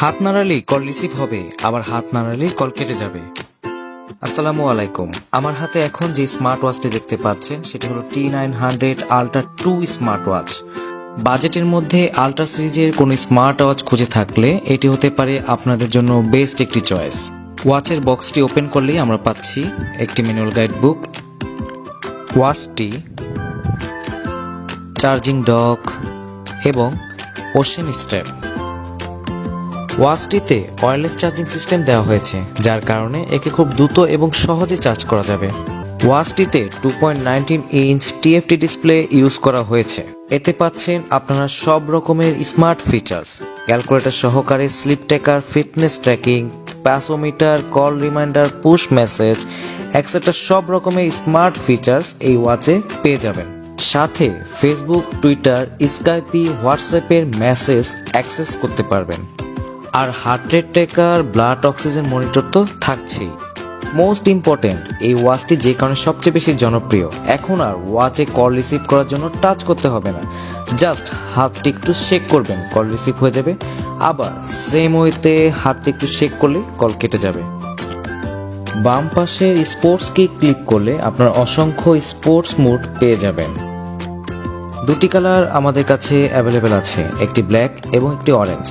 হাত নাড়ালেই call receive হবে, আবার হাত নাড়ালেই কল কেটে যাবে। আসসালামু আলাইকুম। আমার হাতে এখন যে স্মার্ট ওয়াচটি দেখতে পাচ্ছেন সেটি হলো T900 আল্ট্রা 2 স্মার্ট ওয়াচ। বাজেটের মধ্যে আল্ট্রা সিরিজের কোনো স্মার্ট ওয়াচ খুঁজে থাকলে এটি হতে পারে আপনাদের জন্য বেস্ট একটি চয়েস। ওয়াচের বক্সটি ওপেন করলেই আমরা পাচ্ছি একটি ম্যানুয়াল গাইড বুক, ওয়াচটি, চার্জিং ডক এবং ওশেন স্ট্র্যাপ। ওয়াচটিতে ওয়্যারলেস চার্জিং সিস্টেম দেওয়া হয়েছে, যার কারণে একে খুব দ্রুত এবং সহজে চার্জ করা যাবে। ওয়াচটিতে 2.19 ইঞ্চ TFT ডিসপ্লে ইউজ করা হয়েছে। এতে পাচ্ছেন আপনারা সব রকমের স্মার্ট ফিচার্স, ক্যালকুলেটর সহকারে sleep tracker, fitness tracking, pedometer, call reminder, push message etcetera সব রকমের স্মার্ট ফিচার্স এই ওয়াচে পেয়ে যাবেন। সাথে ফেসবুক, টুইটার, স্কাইপি, হোয়াটসঅ্যাপের মেসেজ অ্যাক্সেস করতে পারবেন। আর heart rate tracker, blood oxygen monitor তো থাকছেই। মোস্ট ইম্পর্টেন্ট, এই ওয়াচটি যে কারণে সবচেয়ে বেশি জনপ্রিয়, এখন আর ওয়াচে কল রিসিভ করার জন্য টাচ করতে হবে না, জাস্ট হাতটি একটু শেক করবেন, কল রিসিভ হয়ে যাবে। আবার সেম ওয়েতে হাতটি একটু শেক করলে কল কেটে যাবে। বাম পাশের স্পোর্টস কি ক্লিক করলে আপনার অসংখ্য স্পোর্টস মোড পেয়ে যাবেন। দুটি কালার আমাদের কাছে অ্যাভেলেবেল আছে, একটি ব্ল্যাক এবং একটি অরেঞ্জ।